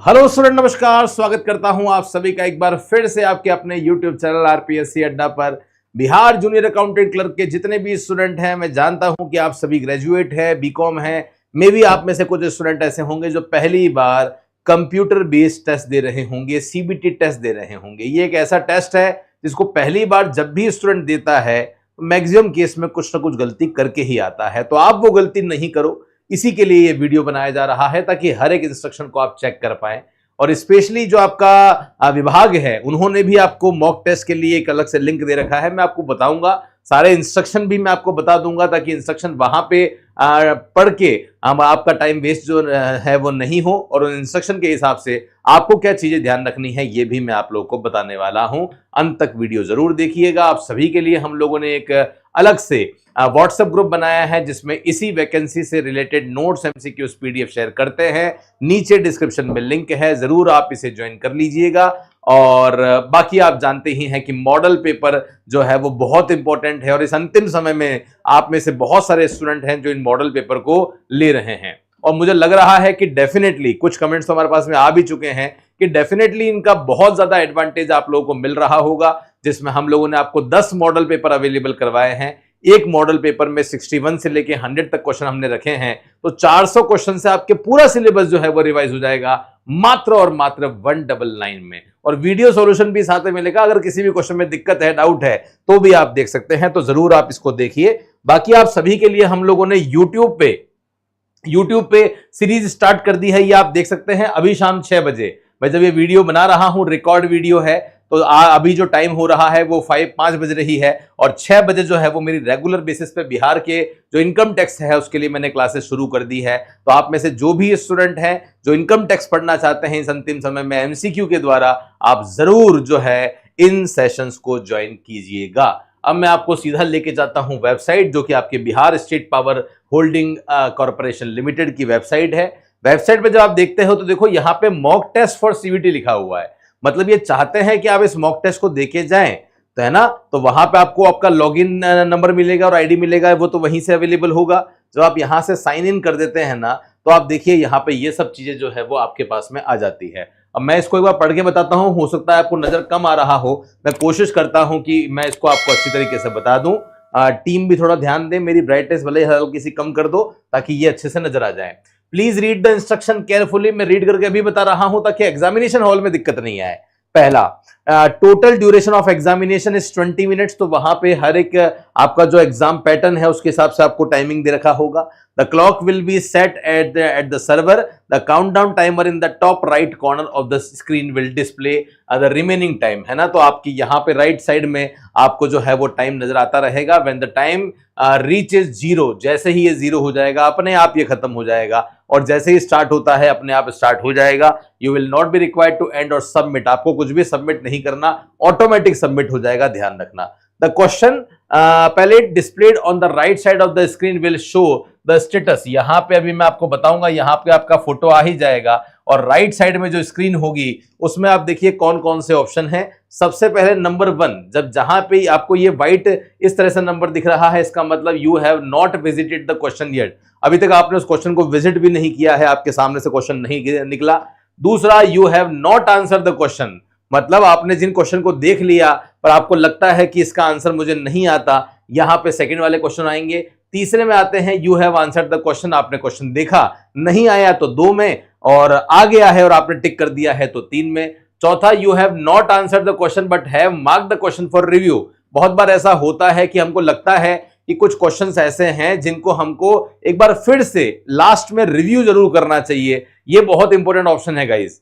Hello student, नमस्कार। स्वागत करता हूं आप सभी का एक बार फिर से आपके अपने YouTube चैनल आरपीएससी अड्डा पर। बिहार जूनियर अकाउंटेंट क्लर्क के जितने भी स्टूडेंट हैं, मैं जानता हूं कि आप सभी ग्रेजुएट हैं, बीकॉम हैं। मे भी आप में से कुछ स्टूडेंट ऐसे होंगे जो पहली बार कंप्यूटर बेस्ड टेस्ट दे रहे होंगे, सीबीटी टेस्ट दे रहे होंगे। ये एक ऐसा टेस्ट है जिसको पहली बार जब भी स्टूडेंट देता है तो मैक्सिमम केस में कुछ ना कुछ गलती करके ही आता है। तो आप वो गलती नहीं करो, इसी के लिए ये वीडियो बनाया जा रहा है ताकि हर एक इंस्ट्रक्शन को आप चेक कर पाएं। और स्पेशली जो आपका विभाग है, उन्होंने भी आपको मॉक टेस्ट के लिए एक अलग से लिंक दे रखा है। मैं आपको बताऊंगा, सारे इंस्ट्रक्शन भी मैं आपको बता दूंगा ताकि इंस्ट्रक्शन वहां पे पढ़ के आपका टाइम वेस्ट जो है वो नहीं हो। और उन इंस्ट्रक्शन के हिसाब से आपको क्या चीजें ध्यान रखनी है ये भी मैं आप लोगों को बताने वाला हूं। अंत तक वीडियो जरूर देखिएगा। आप सभी के लिए हम लोगों ने एक अलग से व्हाट्सएप ग्रुप बनाया है जिसमें इसी वैकेंसी से related notes, MCQs, PDF share करते हैं। नीचे डिस्क्रिप्शन में लिंक है, जरूर आप इसे ज्वाइन कर लीजिएगा। और बाकी आप जानते ही हैं कि मॉडल पेपर जो है वो बहुत इंपॉर्टेंट है और इस अंतिम समय में आप में से बहुत सारे स्टूडेंट हैं जो इन मॉडल पेपर को ले रहे हैं। और मुझे लग रहा है कि डेफिनेटली कुछ कमेंट्स हमारे पास में आ भी चुके हैं कि डेफिनेटली इनका बहुत ज्यादा एडवांटेज आप लोगों को मिल रहा होगा, जिसमें हम लोगों ने आपको 10 मॉडल पेपर अवेलेबल करवाए हैं। एक मॉडल पेपर में 61 से लेके 100 तक क्वेश्चन हमने रखे हैं, तो 400 क्वेश्चन से आपके पूरा सिलेबस जो है वो रिवाइज हो जाएगा मात्र और मात्र 199 में। और वीडियो सॉल्यूशन भी साथ में मिलेगा। अगर किसी भी क्वेश्चन में दिक्कत है, डाउट है, तो भी आप देख सकते हैं, तो जरूर आप इसको देखिए। बाकी आप सभी के लिए हम लोगों ने यूट्यूब पे सीरीज स्टार्ट कर दी है, ये आप देख सकते हैं। अभी शाम 6 बजे मैं जब ये वीडियो बना रहा हूं, रिकॉर्ड वीडियो है, तो अभी जो टाइम हो रहा है वो 5 बज रही है। और 6 बजे जो है वो मेरी रेगुलर बेसिस पे बिहार के जो इनकम टैक्स है उसके लिए मैंने क्लासेस शुरू कर दी है। तो आप में से जो भी स्टूडेंट हैं जो इनकम टैक्स पढ़ना चाहते हैं इस अंतिम समय में एमसीक्यू के द्वारा, आप जरूर जो है इन सेशंस को ज्वाइन कीजिएगा। अब मैं आपको सीधा लेके जाता हूं वेबसाइट, जो कि आपके Bihar state power holding corporation limited की वेबसाइट है। वेबसाइट पे जब आप देखते हो तो देखो यहाँ पे मॉक टेस्ट फॉर सीबीटी लिखा हुआ है। मतलब ये चाहते हैं कि आप इस मॉक टेस्ट को देके जाएं, तो है ना। तो वहां पे आपको आपका लॉगिन नंबर मिलेगा और आईडी मिलेगा, वो तो वहीं से अवेलेबल होगा। जब आप यहां से साइन इन कर देते हैं ना, तो आप देखिए यहाँ पे ये सब चीजें जो है वो आपके पास में आ जाती है। अब मैं इसको एक बार पढ़ के बताता हूं, हो सकता है आपको नजर कम आ रहा हो। मैं कोशिश करता हूं कि मैं इसको आपको अच्छी तरीके से बता दूं। टीम भी थोड़ा ध्यान दे, मेरी ब्राइटनेस भले हल्की सी कम कर दो ताकि ये अच्छे से नजर आ जाए। Please read the instruction carefully. मैं रीड करके अभी बता रहा हूं ताकि एग्जामिनेशन हॉल में दिक्कत नहीं आए। पहला, total duration of examination is 20 minutes. तो वहां पे हर एक आपका जो एग्जाम पैटर्न है उसके हिसाब से आपको टाइमिंग दे रखा होगा। The clock will be set at the server. The countdown timer in the top right corner of the screen will display the remaining time, है ना। तो आपकी यहाँ पे राइट साइड में आपको जो है वो टाइम नजर आता रहेगा। व्हेन द टाइम रीचेज 0, जैसे ही ये 0 हो जाएगा अपने आप ये खत्म हो जाएगा, और जैसे ही स्टार्ट होता है अपने आप स्टार्ट हो जाएगा। You will not be required to end और सबमिट। आपको कुछ भी सबमिट नहीं करना, ऑटोमेटिक सबमिट हो जाएगा, ध्यान रखना। The question palette displayed on the right side of the screen will show the status. यहां पे अभी मैं आपको बताऊंगा, यहां पे आपका फोटो आ ही जाएगा और राइट साइड में जो स्क्रीन होगी उसमें आप देखिए कौन कौन से ऑप्शन हैं। सबसे पहले नंबर 1, जब जहां पे आपको ये व्हाइट इस तरह से नंबर दिख रहा है, इसका मतलब you have not visited the question yet. अभी तक आपने उस क्वेश्चन को विजिट भी नहीं किया है, आपके सामने से क्वेश्चन नहीं निकला। दूसरा, you have not answer the question, मतलब आपने जिन क्वेश्चन को देख लिया पर आपको लगता है कि इसका आंसर मुझे नहीं आता, यहां पे सेकंड वाले क्वेश्चन आएंगे। तीसरे में आते हैं you have answered the question, आपने क्वेश्चन देखा, नहीं आया तो 2 में, और आ गया है और आपने टिक कर दिया है तो 3 में। चौथा, you have not answered the question but have marked the question for review. बहुत बार ऐसा होता है कि हमको लगता है कि कुछ क्वेश्चंस ऐसे हैं जिनको हमको एक बार फिर से लास्ट में रिव्यू जरूर करना चाहिए। ये बहुत इंपॉर्टेंट ऑप्शन है गाइस।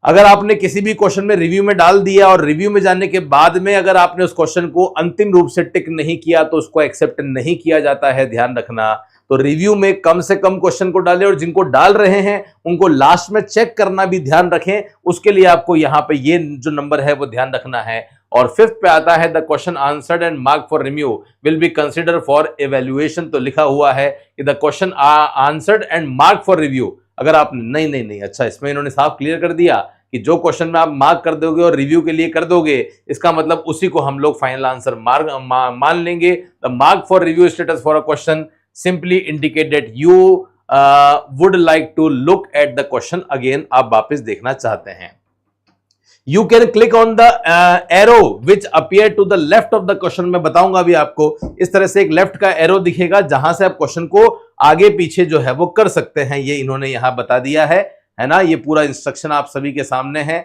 अगर आपने किसी भी क्वेश्चन में रिव्यू में डाल दिया और रिव्यू में जाने के बाद में अगर आपने उस क्वेश्चन को अंतिम रूप से टिक नहीं किया तो उसको एक्सेप्ट नहीं किया जाता है, ध्यान रखना। तो रिव्यू में कम से कम क्वेश्चन को डालें और जिनको डाल रहे हैं उनको लास्ट में चेक करना भी ध्यान रखें। उसके लिए आपको यहां पे ये जो नंबर है वो ध्यान रखना है। और 5th पे आता है the question answered and mark for review will be consider for evaluation. तो लिखा हुआ है कि the question answered and mark for review. अगर आप नहीं, अच्छा, इसमें इन्होंने साफ क्लियर कर दिया कि जो क्वेश्चन में आप मार्क कर दोगे और रिव्यू के लिए कर दोगे, इसका मतलब उसी को हम लोग फाइनल आंसर मान लेंगे। The mark for review status for a question simply indicate that you would like to look at the question again, आप वापस देखना चाहते हैं, you can click on the arrow which appear to the left of the question. मैं बताऊंगा अभी आपको, इस तरह से एक लेफ्ट का एरो दिखेगा जहां से आप क्वेश्चन को आगे पीछे जो है वो कर सकते हैं, ये इन्होंने यहां बता दिया है ना। ये पूरा इंस्ट्रक्शन आप सभी के सामने है।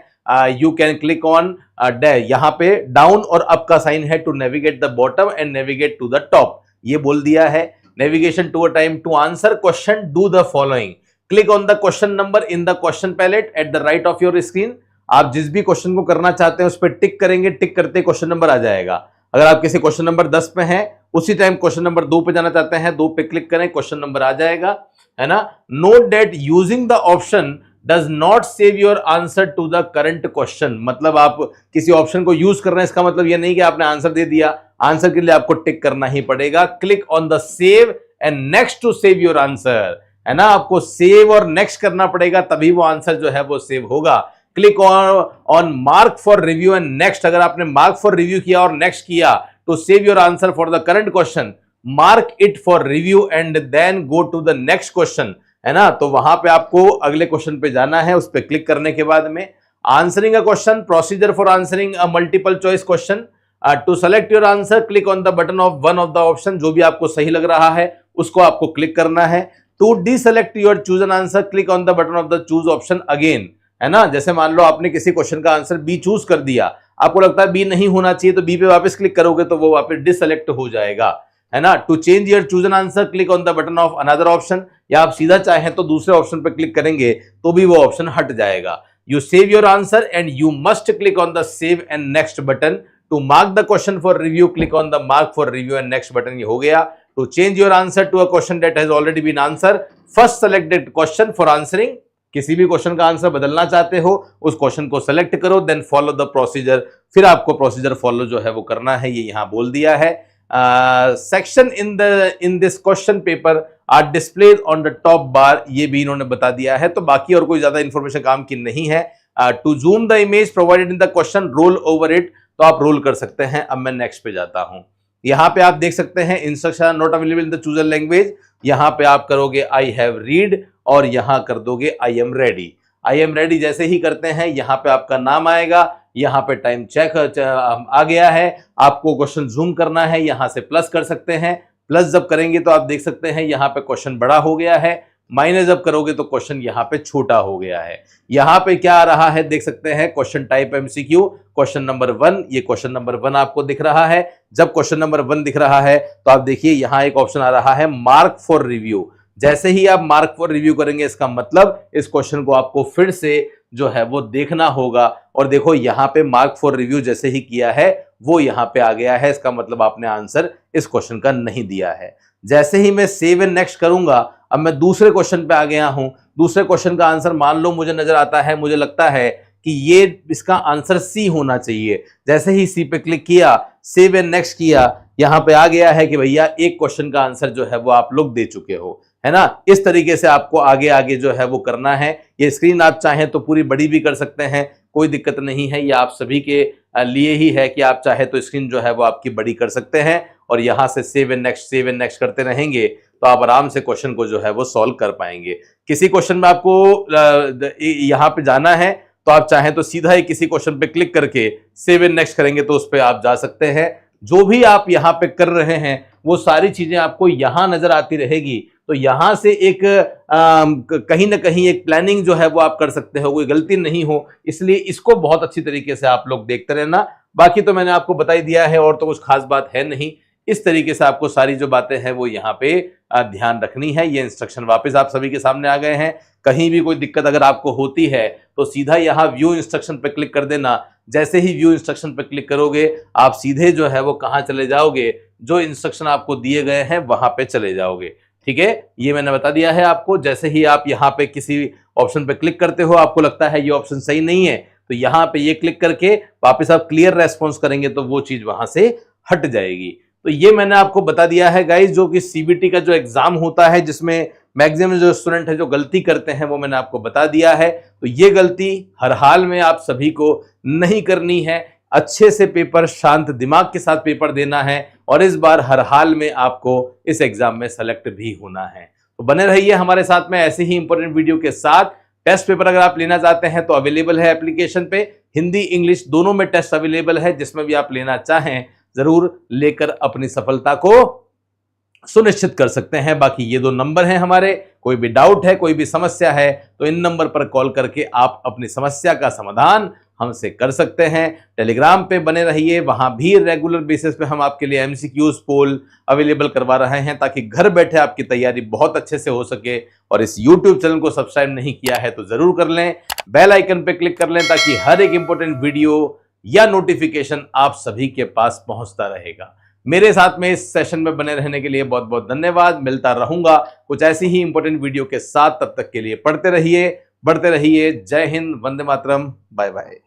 यू कैन क्लिक ऑन यहां पे डाउन और अप का साइन है to navigate the bottom and navigate to the top, ये बोल दिया है। Navigation to a time to answer question, do the following, click on the question number in the question palette at the right of your screen. आप जिस भी question को करना चाहते हैं उस पर टिक करेंगे, टिक करते क्वेश्चन नंबर आ जाएगा। अगर आप किसी क्वेश्चन नंबर 10 पे हैं, उसी टाइम क्वेश्चन नंबर 2 पे जाना चाहते हैं, 2 पे क्लिक करें, क्वेश्चन नंबर आ जाएगा, है ना। Note that using the option does not save your answer to the current question. मतलब आप किसी ऑप्शन को यूज कर रहे हैं, इसका मतलब यह नहीं कि आपने आंसर दे दिया, आंसर के लिए आपको टिक करना ही पड़ेगा। Click on the save and next to save your answer, है ना। आपको सेव और नेक्स्ट करना पड़ेगा, तभी वो आंसर जो है वो सेव होगा। Click on mark for review and next, अगर आपने मार्क फॉर रिव्यू किया और नेक्स्ट किया तो save your answer for the current question, mark it for review and then go to the next question, है ना। तो वहां पे आपको अगले क्वेश्चन पे जाना है, उस पर क्लिक करने के बाद में answering a question, procedure for answering a multiple choice question, to select your answer click on the button of one of the option, जो भी आपको सही लग रहा है उसको आपको क्लिक करना है। To deselect your chosen answer click on the button of the choose option again, है ना। जैसे मान लो आपने किसी क्वेश्चन का आंसर बी चूज कर दिया, आपको लगता है बी नहीं होना चाहिए, तो बी पे वापस क्लिक करोगे तो वो वापस डिससेलेक्ट हो जाएगा, है ना। To change your chosen answer click on the button of another option, या आप सीधा चाहें तो दूसरे ऑप्शन पे क्लिक करेंगे तो भी वो ऑप्शन हट जाएगा। You save your answer and you must click on the save and next button. To mark the question for review click on the mark for review and next button, ये हो गया। To change your answer to a question that has already been answer, first selected question for answering, किसी भी question का answer बदलना चाहते हो उस क्वेश्चन को सेलेक्ट करो, देन फॉलो द प्रोसीजर, फिर आपको प्रोसीजर फॉलो जो है वो करना है, ये यहां बोल दिया है। Section in this question paper are displayed on the top bar, ये भी इन्होंने बता दिया है। तो बाकी और कोई ज्यादा इंफॉर्मेशन काम की नहीं है। To zoom the image provided in the question, roll over it, तो आप रोल कर सकते हैं। अब मैं नेक्स्ट पे जाता हूं, यहां पे आप देख सकते हैं instruction not available in the chooser language, यहां पे आप करोगे आई हैव रीड और यहां कर दोगे I am ready. I am ready जैसे ही करते हैं यहां पे आपका नाम आएगा, यहां पे टाइम चेक आ गया है, आपको क्वेश्चन जूम करना है, यहां से प्लस कर सकते हैं, प्लस जब करेंगे तो आप देख सकते हैं यहां पे क्वेश्चन बड़ा हो गया है, माइनस जब करोगे तो क्वेश्चन यहां पे छोटा हो गया है। यहां पे क्या आ रहा है देख सकते हैं, question type MCQ, question number 1, ये क्वेश्चन नंबर 1 आपको दिख रहा है। जब क्वेश्चन नंबर 1 दिख रहा है तो आप देखिए यहां एक ऑप्शन आ रहा है मार्क फॉर रिव्यू। जैसे ही आप मार्क फॉर रिव्यू करेंगे इसका मतलब इस क्वेश्चन को आपको फिर से जो है वो देखना होगा। और देखो यहां पे मार्क फॉर रिव्यू जैसे ही किया है वो यहां पे आ गया है, इसका मतलब आपने आंसर इस क्वेश्चन का नहीं दिया है। जैसे ही मैं सेव एंड नेक्स्ट करूंगा, अब मैं दूसरे क्वेश्चन पे आ गया हूं, दूसरे क्वेश्चन का आंसर मान लो मुझे नजर आता है, मुझे लगता है कि ये इसका आंसर सी होना चाहिए। जैसे ही सी पे क्लिक किया, सेव एंड नेक्स्ट किया, यहां पे आ गया है कि भैया एक क्वेश्चन का आंसर जो है वो आप लोग दे चुके हो, है ना। इस तरीके से आपको आगे आगे जो है वो करना है। ये स्क्रीन आप चाहें तो पूरी बड़ी भी कर सकते हैं, कोई दिक्कत नहीं है, ये आप सभी के लिए ही है कि आप चाहे तो स्क्रीन जो है वो आपकी बड़ी कर सकते हैं और यहां से सेव एंड नेक्स्ट करते रहेंगे तो आप आराम से क्वेश्चन को जो है वो सॉल्व कर पाएंगे। किसी क्वेश्चन में आपको यहां पे जाना है तो आप चाहें तो सीधा ही किसी क्वेश्चन पे क्लिक करके सेव एंड नेक्स्ट करेंगे तो उस पर आप जा सकते हैं। जो भी आप यहां पे कर रहे हैं वो सारी चीजें आपको यहां नजर आती रहेगी, तो यहां से एक कहीं ना कहीं एक प्लानिंग जो है वो आप कर सकते हो, कोई गलती नहीं हो, इसलिए इसको बहुत अच्छी तरीके से आप लोग देखते रहना। बाकी तो मैंने आपको बता ही दिया है और तो कुछ खास बात है नहीं। इस तरीके से आपको सारी जो बातें हैं वो यहाँ पे ध्यान रखनी है। ये इंस्ट्रक्शन वापस आप सभी के सामने आ गए हैं। कहीं भी कोई दिक्कत अगर आपको होती है तो सीधा यहाँ व्यू इंस्ट्रक्शन पे क्लिक कर देना। जैसे ही व्यू इंस्ट्रक्शन पे क्लिक करोगे आप सीधे जो है वो कहाँ चले जाओगे, जो इंस्ट्रक्शन आपको दिए गए हैं वहां पे चले जाओगे। ठीक है, ये मैंने बता दिया है आपको। जैसे ही आप यहाँ पे किसी ऑप्शन पे क्लिक करते हो, आपको लगता है ये ऑप्शन सही नहीं है, तो यहाँ पे ये क्लिक करके वापस आप क्लियर रेस्पॉन्स करेंगे तो वो चीज वहां से हट जाएगी। तो ये मैंने आपको बता दिया है गाइस, जो कि सीबीटी का जो एग्जाम होता है जिसमें मैक्सिमम जो स्टूडेंट है जो गलती करते हैं वो मैंने आपको बता दिया है। तो ये गलती हर हाल में आप सभी को नहीं करनी है। अच्छे से पेपर, शांत दिमाग के साथ पेपर देना है और इस बार हर हाल में आपको इस एग्जाम में सेलेक्ट भी होना है। तो बने रहिए हमारे साथ में ऐसे ही इंपॉर्टेंट वीडियो के साथ। टेस्ट पेपर अगर आप लेना चाहते हैं तो अवेलेबल है एप्लीकेशन पे, हिंदी इंग्लिश दोनों में टेस्ट अवेलेबल है, जिसमें भी आप लेना चाहें जरूर लेकर अपनी सफलता को सुनिश्चित कर सकते हैं। बाकी ये 2 नंबर हैं हमारे, कोई भी डाउट है, कोई भी समस्या है तो इन नंबर पर कॉल करके आप अपनी समस्या का समाधान हमसे कर सकते हैं। टेलीग्राम पे बने रहिए, वहां भी रेगुलर बेसिस पे हम आपके लिए एमसीक्यूज पोल अवेलेबल करवा रहे हैं ताकि घर बैठे आपकी तैयारी बहुत अच्छे से हो सके। और इस यूट्यूब चैनल को सब्सक्राइब नहीं किया है तो जरूर कर लें, बेल आइकन पे क्लिक कर लें ताकि हर एक इंपॉर्टेंट वीडियो या नोटिफिकेशन आप सभी के पास पहुंचता रहेगा। मेरे साथ में इस सेशन में बने रहने के लिए बहुत बहुत धन्यवाद। मिलता रहूंगा कुछ ऐसी ही इंपॉर्टेंट वीडियो के साथ, तब तक के लिए पढ़ते रहिए, बढ़ते रहिए। जय हिंद, वंदे मातरम, बाय बाय।